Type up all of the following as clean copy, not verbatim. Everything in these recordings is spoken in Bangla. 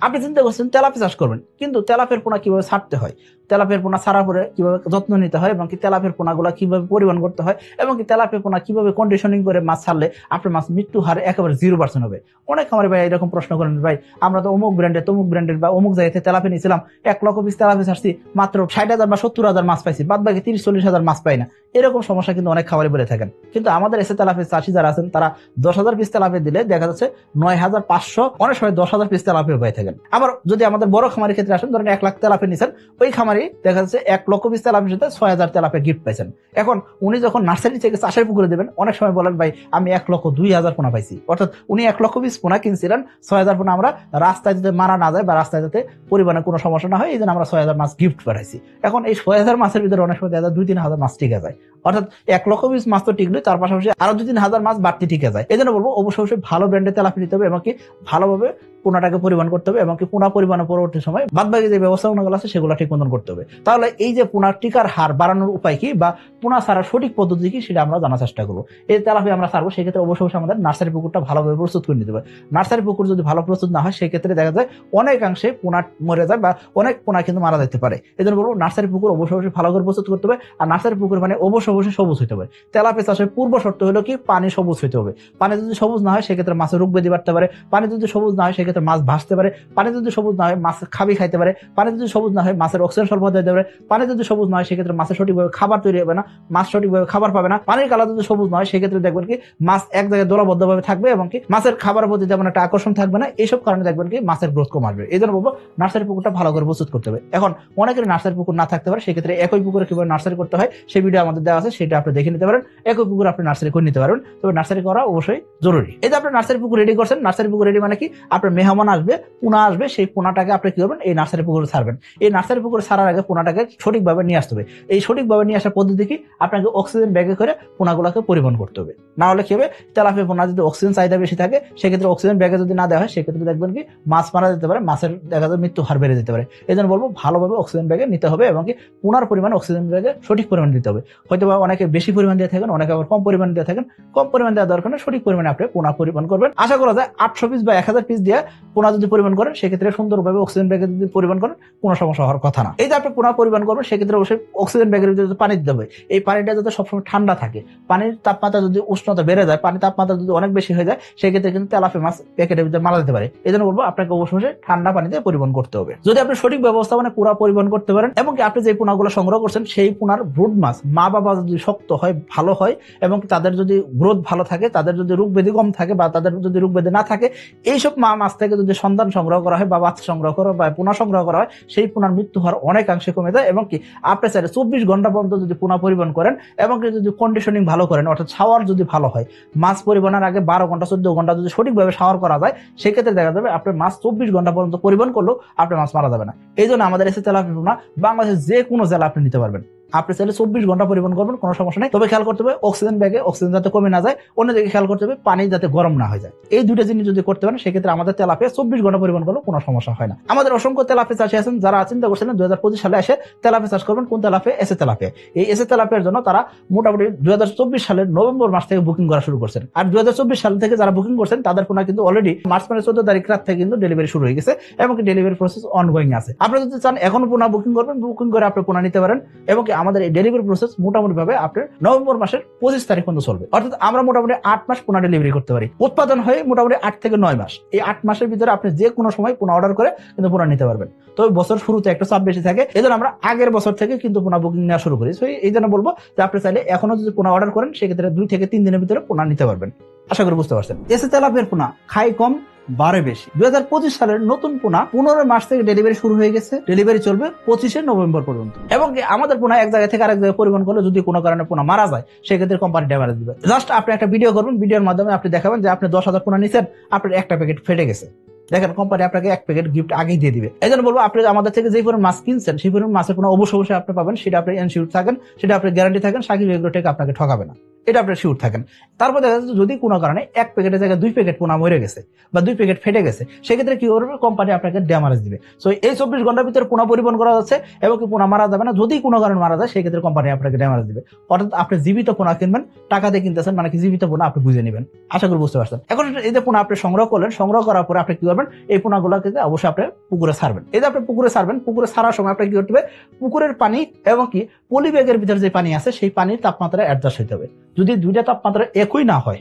আপনি চিন্তা করছেন তেলাপিয়া চাষ করবেন, কিন্তু তেলাপিয়ার পোনা কিভাবে ছাড়তে হয়, তেলাপিয়ার পোনা ছাড়ার পরে কিভাবে যত্ন নিতে হয়, এবং কি তেলাপিয়ার পোনাগুলো কিভাবে পরিবহন করতে হয়, এবং কি তেলাপিয়া পোনা কিভাবে কন্ডিশনিং করে মাছ ছাড়লে আপনার মাছ মৃত্যু হার একেবারে 0% হবে। অনেক খামারে ভাই এরকম প্রশ্ন করেন, ভাই আমরা তো অমুক ব্র্যান্ডের তমুক ব্র্যান্ডের বা অমুক জায়গাতে তেলাপিয়া নিয়েছিলাম, 1 লক্ষ পিস তেলাপিয়া ছাড়ছি, মাত্র 60,000 বা 70,000 মাছ পাইছি, বাদ বাকি 30-40,000 মাছ পাই না। এরকম সমস্যা কিন্তু অনেক খামারে বলে থাকেন। কিন্তু আমাদের এসে তেলাপিয়া চাষি যারা আছেন তারা 10,000 পিস তেলাপিয়া দিলে দেখা যাচ্ছে 9,500, অনেক সময় 10,000 পিস তেলাপিয়া পেয়ে থাকেন। আবার যদি আমাদের বড় খামারের ক্ষেত্রে আসেন, ধরেন 1 লাখ তেলাপিয়া নিছেন, ওই খামারে দেখা যাচ্ছে 1 লক্ষ পিস তেলাপিয়ার সাথে 6,000 তেলাপিয়া গিফট পাইছেন। এখন উনি যখন নার্সারি থেকে চাষের পুকুরে দেবেন, অনেক সময় বলেন ভাই আমি 1,02,000 পোনা পাইছি, অর্থাৎ উনি 1 লক্ষ পিস পোনা কিনছিলেন, 6,000 পোনা আমরা রাস্তায় যাতে মারা না যায় বা রাস্তায় যাতে পরিমাণে কোনো সমস্যা না হয়, এই জন্য আমরা 6,000 মাছ গিফট পাঠাইছি। এখন এই 6,000 মাছের ভিতরে অনেক সময় দেখা যায় 2-3 হাজার মাছ টিকে যায়, অর্থাৎ 1 লক্ষ পিস মাছ তো টিকলো, তার পাশাপাশি আরো 2-3 হাজার মাছ বাড়তি টিকে যায়। এই জন্য বলবো অবশ্যই ভালো ব্র্যান্ডের তেলাপিয়া নিতে হবে, এবং কি ভালোভাবে পোনাটাকে পরিবহন করতে হবে, এবং কি পোনা পরিবহনের পরবর্তী সময় বাদবাকি যে ব্যবস্থাপনাগুলো আছে সেগুলো ঠিক মতন করতে হবে। তাহলে এই যে পোনা টিকার হার বাড়ানোর উপায় কি বা পোনা ছাড়ার সঠিক পদ্ধতি কি সেটা আমরা জানার চেষ্টা করবো। এই তেলাপিয়া আমরা ছাড়বো, সেক্ষেত্রে অবশ্যই আমাদের নার্সারি পুকুরটা ভালোভাবে প্রস্তুত করে নিতে হবে। নার্সারি পুকুর যদি ভালো প্রস্তুত না হয়, সেক্ষেত্রে দেখা যায় অনেকাংশে পোনা মরে যায় বা অনেক পোনা কিন্তু মারা যেতে পারে। এই জন্য বলবো নার্সারি পুকুর অবশ্যই ভালো করে প্রস্তুত করতে হবে। আর নার্সারি পুকুর মানে অবশ্যই সবুজ হতে হবে। তেলাপিয়া চাষের পূর্ব শর্ত হলো কি পানি সবুজ হতে হবে। পানি যদি সবুজ না হয় সেক্ষেত্রে মাছের রোগ ব্যাধি বাড়তে পারে। পানি যদি সবুজ না হয় সেক্ষেত্রে মাছ ভাসতে পারে। পানি যদি সবুজ না হয় মাছের খাইতে পারে। পানি যদি সবুজ না হয় মাছের অক্সিজেন স্বল্পতা হতে পারে। পানি যদি সবুজ না হয় সেক্ষেত্রে মাছের সঠিকভাবে খাবার তৈরি হবে না, মাছ সঠিকভাবে খাবার পাবে না। পানির কালার যদি সবুজ না হয় সেক্ষেত্রে দেখবেন কি মাছ এক জায়গায় দলবদ্ধভাবে থাকবে, এবং কি মাছের খাবারের প্রতি যেমন একটা আকর্ষণ থাকবে না। এইসব কারণে দেখবেন কি মাছের গ্রোথ কম আসবে। এই জন্য বলবো নার্সারি পুকুরটা ভালো করে প্রস্তুত করতে হবে। এখন অনেকের নার্সারি পুকুর না থাকতে পারে, সেক্ষেত্রে একই পুকুরে কিভাবে নার্সারি করতে হয় সেই ভিডিও আমাদের দেওয়া আছে, সেটা আপনি দেখে নিতে পারেন। একই পুকুর আপনি নার্সারি করে নিতে পারবেন, তবে নার্সারি করা অবশ্যই জরুরি। এই যে আপনি নার্সারি পুকুর রেডি করছেন, নার্সারি পুকুর রেডি মানে কি আপনার মেহমান আসবে, পোনা আসবে, সেই পোনাটাকে আপনি কি করবেন, এই নার্সারি পুকুরে ছাড়বেন। এই নার্সারি পুকুরে ছাড়ার আগে পোনাটাকে সঠিকভাবে নিয়ে আসতে হবে। এই সঠিকভাবে নিয়ে আসার পদ্ধতি কি, আপনাকে অক্সিজেন ব্যাগে করে পোনাগুলোকে পরিবহন করতে হবে। না হলে কি হবে, তেলাপিয়া পোনা যদি অক্সিজেন চাহিদা বেশি থাকে, সেক্ষেত্রে অক্সিজেন ব্যাগে যদি না দেওয়া হয় সেক্ষেত্রে দেখবেন কি মাছ মারা যেতে পারে, মাছের দেখা যায় মৃত্যু হার বেড়ে যেতে পারে। এই জন্য বলবো ভালোভাবে অক্সিজেন ব্যাগে নিতে হবে, এবং কি পোনার পরিমাণ অক্সিজেন ব্যাগে সঠিক পরিমাণ দিতে হবে। হয়তো বা অনেকে বেশি পরিমাণ দিয়ে থাকেন, অনেকে আবার কম পরিমাণ দিয়ে থাকেন। কম পরিমাণ দেওয়া দরকার না, সঠিক পরিমাণে আপনি পোনা পরিবহন করবেন। আশা করা যায় 800 পিস বা 1000 পিস দিয়ে পোনা যদি পরিবহন করেন, সেক্ষেত্রে সুন্দরভাবে অক্সিজেন ব্যাগে যদি পরিবহন করেন কোনো সমস্যা হওয়ার কথা না। এই যে আপনি পোনা পরিবহন করবেন, সেক্ষেত্রে অবশ্যই অক্সিজেন ব্যাগের ভিতরে পানি দিতে হবে। এই পানিটা যাতে সবসময় ঠান্ডা থাকে। পানির তাপমাত্রা যদি উষ্ণতা বেড়ে যায়, পানির তাপমাত্রা যদি অনেক বেশি হয়ে যায়, সেক্ষেত্রে কিন্তু তেলাপিয়া মাছ প্যাকেটের ভিতরে মারা যেতে পারে। এই জন্য বলবো আপনাকে অবশ্যই ঠান্ডা পানিতে পরিবহন করতে হবে। যদি আপনি সঠিক ব্যবস্থাপনায় পুরা পরিবহন করতে পারেন, এবং আপনি যে পোনাগুলো সংগ্রহ করছেন সেই পোনার ব্রুড মাছ মা বাবা যদি শক্ত হয়, ভালো হয়, এবং তাদের যদি গ্রোথ ভালো থাকে, তাদের যদি রোগ ব্যাধি কম থাকে বা তাদের যদি রোগ ব্যাধি না থাকে, এইসব মা মাছ থেকে যদি সন্তান সংগ্রহ করা হয় বা বাচ্চা সংগ্রহ করা হয় বা পোনা সংগ্রহ করা হয়, সেই পোনার মৃত্যু হওয়ার অনেকাংশে কমে যায়। এবং কি আপনি চাইলে 24 ঘন্টা পর্যন্ত যদি পোনা পরিবহন করেন, এবং যদি কন্ডিশনিং ভালো করেন, অর্থাৎ শাওয়ার যদি ভালো হয়, মাছ পরিবহনের আগে 12 ঘন্টা 14 ঘন্টা যদি সঠিকভাবে শাওয়ার করা যায়, সেক্ষেত্রে দেখা যাবে আপনার মাছ 24 ঘন্টা পর্যন্ত পরিবহন করলেও আপনার মাছ মারা যাবে না। এই জন্য আমাদের এসে তেলাপিয়া পোনা বাংলাদেশের যে কোনো জেলা আপনি নিতে পারবেন। আপনি চাইলে 24 ঘন্টা পরিবহন করবেন, কোনো সমস্যা নেই। তবে খেয়াল করতে হবে অক্সিজেন ব্যাগে অক্সিজেন যাতে কমে না যায়, অন্যদিকে খেয়াল করতে হবে পানি যাতে গরম না হয়ে যায়। এই দুটো জিনিস যদি করতে পারেন, সেক্ষেত্রে আমাদের তেলাপিয়া 24 ঘন্টা পরিবহন করলেও কোনো সমস্যা হয় না। আমাদের অসংখ্য তেলাপিয়া চাষি আছেন যারা চিন্তা করছেন 2025 সালে এসে তেলাপিয়া চাষ করবেন। কোন তেলাপিয়া? এসে তেলাপিয়া। এই এসে তেলাপিয়ার জন্য তারা মোটামুটি 2024 সালের নভেম্বর মাস থেকে বুকিং করা শুরু করছেন। আর 2024 সাল থেকে যারা বুকিং করছেন তাদের পোনা কিন্তু অলরেডি মার্চ মাসের 14 তারিখ রাত থেকে কিন্তু ডেলিভারি শুরু হয়ে গেছে, এবং ডেলিভারি প্রসেস অনগোয়িং আছে। আপনি যদি চান এখনো পোনা বুকিং করবেন, বুকিং করে আপনি পোনা নিতে পারেন। এবং আমাদের এই ডেলিভারি প্রসেস মোটামুটি ভাবে আপনার নভেম্বর মাসের 25 তারিখ পর্যন্ত চলবে, অর্থাৎ আমরা মোটামুটি 8 মাস পোনা ডেলিভারি করতে পারি। উৎপাদন হয়ে মোটামুটি 8 থেকে 9 মাস। এই 8 মাসের ভিতরে আপনি যে কোনো সময় পোনা অর্ডার করে কিন্তু পোনা নিতে পারবেন। তবে বছর শুরুতে একটু চাপ বেশি থাকে, এই জন্য আমরা আগের বছর থেকে কিন্তু পোনা বুকিং নেওয়া শুরু করি। এই জন্য বলবো যে আপনি চাইলে এখনো যদি পোনা অর্ডার করেন, সেক্ষেত্রে 2 থেকে 3 দিনের ভিতরে পোনা নিতে পারবেন। আশা করি বুঝতে পারছেন। এসে তেলাপিয়ার পোনা খাই কম বারে বেশি। 2025 সালের নতুন পোনা 15 মাস থেকে ডেলিভারি শুরু হয়ে গেছে, ডেলিভারি চলবে 25 নভেম্বর পর্যন্ত। এবং আমাদের পোনা এক জায়গা থেকে আরেক জায়গায় পরিবহন করলে যদি কোনো কারণে পোনা মারা যায়, সেক্ষেত্রে কোম্পানি ড্যামেজ দিবে। জাস্ট আপনি একটা ভিডিও করবেন, ভিডিওর মাধ্যমে আপনি দেখাবেন যে আপনি 10,000 পোনা নিছেন, আপনার একটা প্যাকেট ফেটে গেছে, দেখেন কোম্পানি আপনাকে 1 প্যাকেট গিফট আগেই দিয়ে দিবে। এই জন্য বলবো আপনি আমাদের থেকে যে পরিমাণ মাছ কিনছেন, সেই পরিমাণ মাছের পোনা অবশ্যই আপনি পাবেন, সেটা আপনি এনশিওর থাকেন, সেটা আপনি গ্যারান্টি থাকেন, সাকিব এগ্রোটেক আপনাকে ঠকাবে না। এটা আপনি শিওর থাকেন। তারপর দেখা যাচ্ছে যদি কোনো কারণে 1 প্যাকেটের জায়গায় 2 প্যাকেট পোনা মরে গেছে বা 2 প্যাকেট ফেটে গেছে, সেক্ষেত্রে কি করবে, কোম্পানি আপনাকে ড্যামারেজ দিবে। সো এই 24 ঘন্টার ভিতরে পোনা পরিবহন করা যাচ্ছে এবং কি পোনা মারা যাবে না। যদি কোনো কারণে মারা যায় সেক্ষেত্রে কোম্পানি আপনাকে ড্যামারেজ দিবে। অর্থাৎ আপনি জীবিত পোনা কিনবেন, টাকা দিয়ে কিনতেছেন, মানে কি জীবিত পোনা আপনি বুঝে নেবেন। আশা করি বুঝতে পারছেন। এখন এই যে পোনা আপনি সংগ্রহ করলেন, সংগ্রহ করার পরে আপনি কি করবেন, এই পোনাগুলোকে অবশ্যই আপনি পুকুরে ছাড়বেন। এই যে আপনি পুকুরে ছাড়বেন, পুকুরে ছাড়ার সময় আপনি কি করতে হবে, পুকুরের পানি এবং কি পলি ব্যাগের ভিতরে যে পানি আছে সেই পানির তাপমাত্রা অ্যাডজাস্ট হতে হবে। যদি দুইটা তাপমাত্রা একই না হয়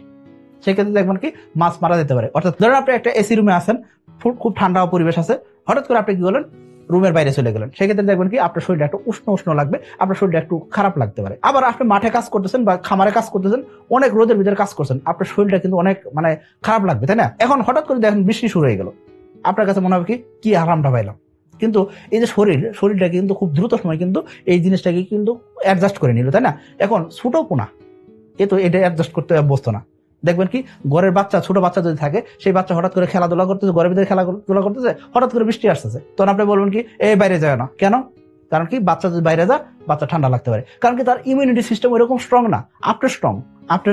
সেক্ষেত্রে দেখবেন কি মাছ মারা যেতে পারে। অর্থাৎ ধরেন আপনি একটা এসি রুমে আছেন, খুব ঠান্ডা পরিবেশ আছে, হঠাৎ করে আপনি কি করলেন, রুমের বাইরে চলে গেলেন, সেক্ষেত্রে দেখবেন কি আপনার শরীরটা একটু উষ্ণ উষ্ণ লাগবে, আপনার শরীরটা একটু খারাপ লাগতে পারে। আবার আপনি মাঠে কাজ করতেছেন বা খামারে কাজ করতেছেন, অনেক রোদের ভিতরে কাজ করছেন, আপনার শরীরটা কিন্তু অনেক মানে খারাপ লাগবে, তাই না? এখন হঠাৎ করে দেখেন বৃষ্টি শুরু হয়ে গেল, আপনার কাছে মনে হবে কি আরামটা পাইলাম। কিন্তু এই যে শরীরটা কিন্তু খুব দ্রুত সময় কিন্তু এই জিনিসটাকে কিন্তু অ্যাডজাস্ট করে নিল, তাই না? এখন ছোট পোনা তো এটা অ্যাডজাস্ট করতে অভ্যস্ত না। দেখবেন কি ঘরের বাচ্চা, ছোট বাচ্চা যদি থাকে, সেই বাচ্চা হঠাৎ করে খেলাধুলা করতেছে, ঘরের ভিতরে খেলাধুলা করতেছে, হঠাৎ করে বৃষ্টি আসতেছে, তখন আপনি বলবেন কি এই বাইরে যায় না কেন? কারণ কি বাচ্চা যদি বাইরে যায় বাচ্চা ঠান্ডা লাগতে পারে, কারণ কি তার ইমিউনিটি সিস্টেম ওইরকম স্ট্রং না। আপনি স্ট্রং, আপনি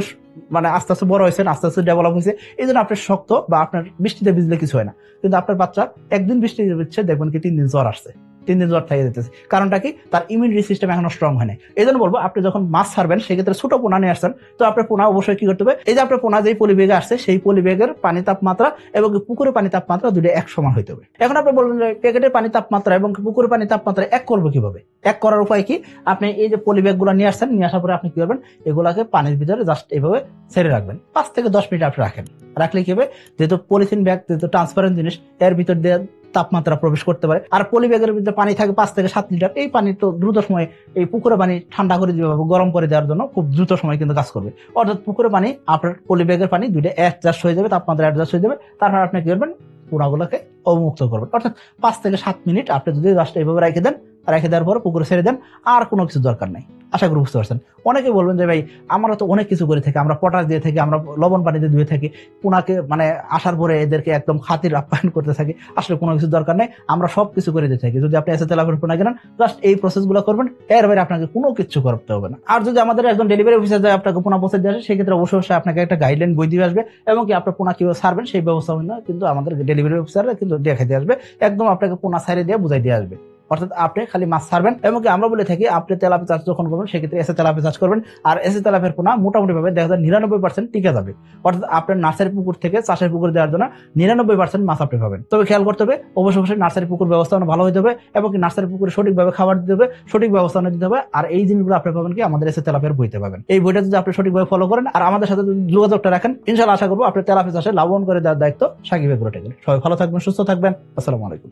মানে আস্তে আস্তে বড় হয়েছেন, আস্তে আস্তে ডেভেলপ হয়েছে, এই জন্য আপনার শক্ত বা আপনার বৃষ্টিতে ভিজলে কিছু হয় না। কিন্তু আপনার বাচ্চা একদিন বৃষ্টি ভিজছে, দেখবেন কি 3 দিন জ্বর আসছে, 3 দিন জ্বর থেকে যেতেছে। কারণটা কি, তার ইমিউনিটি সিস্টেম এখনো স্ট্রং হয় না। এই জন্য বলবো আপনি যখন মাছ ছাড়বেন সেক্ষেত্রে ছোট পোনা নিয়ে আসছেন, তো আপনার পোনা অবশ্যই কি করতে হবে, এই যে আপনার পোনা যেই পলি ব্যাগে আসছে সেই পলি ব্যাগের পানি তাপমাত্রা এবং পুকুরের পানি তাপমাত্রা দুটো এক সমান হইতে হবে। এখন আপনি বলবেন যে প্যাকেটের পানি তাপমাত্রা এবং পুকুরের পানি তাপমাত্রা এক করবো কিভাবে? এক করার উপায় কি, আপনি এই যে পলি ব্যাগ গুলো নিয়ে আসছেন, নিয়ে আসার পরে আপনি কি করবেন, এগুলাকে পানির ভিতরে জাস্ট এইভাবে ছেড়ে রাখবেন, 5 থেকে 10 মিনিট আপনি রাখেন। রাখলে কি হবে, যেহেতু পলিথিন ব্যাগ, যেহেতু ট্রান্সপারেন্ট জিনিস, এর ভিতর দিয়ে তাপমাত্রা প্রবেশ করতে পারে। আর পলি ব্যাগের ভিতরে পানি থাকে 5 থেকে 7 লিটার, এই পানি তো দ্রুত সময় এই পুকুরে পানি ঠান্ডা করে দিবে, গরম করে দেওয়ার জন্য খুব দ্রুত সময় কিন্তু কাজ করবে। অর্থাৎ পুকুরে পানি আপনার পলি ব্যাগের পানি দুইটা অ্যাডজাস্ট হয়ে যাবে, তাপমাত্রা অ্যাডজাস্ট হয়ে যাবে, তারপর আপনি কি করবেন, পোনাগুলোকে অবমুক্ত করবেন। অর্থাৎ 5 থেকে 7 মিনিট আপনি যদি জাস্ট এইভাবে রেখে দেন, রেখে দেওয়ার পর পুকুরে ছেড়ে দেন, আর কোনো কিছু দরকার নাই। আশা করি বুঝতে পারছেন। অনেকে বলবেন যে ভাই আমরা তো অনেক কিছু করে থাকি, আমরা পটাশ দিয়ে থাকি, আমরা লবণ পানিতে ধুয়ে থাকি, পোনাকে মানে আসার পরে এদেরকে একদম খাতির আপ্যায়ন করতে থাকি। আসলে কোনো কিছু দরকার নেই, আমরা সব কিছু করে দিয়ে থাকি। যদি আপনি এসে তেলাপিয়া পোনা কেনেন, জাস্ট এই প্রসেস গুলো করবেন, এর বাইরে আপনাকে কোনো কিছু করতে হবে না। আর যদি আমাদের একজন ডেলিভারি অফিসার যায় আপনাকে পোনা পৌঁছে দিয়ে আসে, সেক্ষেত্রে অবশ্যই আপনাকে একটা গাইডলাইন বই দিয়ে আসবে এবং কি আপনার পোনা কিভাবে ছাড়বেন সেই ব্যবস্থা কিন্তু আমাদের ডেলিভারি অফিসাররা কিন্তু দেখে দিয়ে আসবে, একদম আপনাকে পোনা ছাড়িয়ে দিয়ে বুঝাই দিয়ে আসবে। অর্থাৎ আপনি খালি মাছ ছাড়বেন এবং কি আমরা বলে থাকি আপনি তেলাপিয়া চাষ যখন করবেন সেক্ষেত্রে এসে তেলাপিয়া চাষ করবেন। আর এসে তেলাপিয়ার পোনা মোটামুটি ভাবে দেখা যায় 99% টিকে যাবে। অর্থাৎ আপনার নার্সারি পুকুর থেকে চাষের পুকুর দেওয়ার জন্য 99% মাছ আপনি পাবেন। তবে খেয়াল করতে হবে অবশ্যই নার্সারি পুকুর ব্যবস্থাপনা ভালো হতে হবে এবং কি নার্সারি পুকুরে সঠিকভাবে খাবার দিতে হবে, সঠিক ব্যবস্থাপনা দিতে হবে। আর এই জিনিসগুলো আপনি পাবেন কি আমাদের এসে তেলাপিয়ার বইতে পাবেন। এই বইটা যদি আপনি সঠিকভাবে ফলো করেন আর আমাদের সাথে যোগাযোগটা রাখেন, ইনশাআল্লাহ আশা করবো আপনি তেলাপিয়া চাষে লাভবান করে দেওয়ার দায়িত্ব সাকিব এগ্রোটেকের। সবাই ভালো থাকবেন, সুস্থ থাকবেন। আসসালামু আলাইকুম।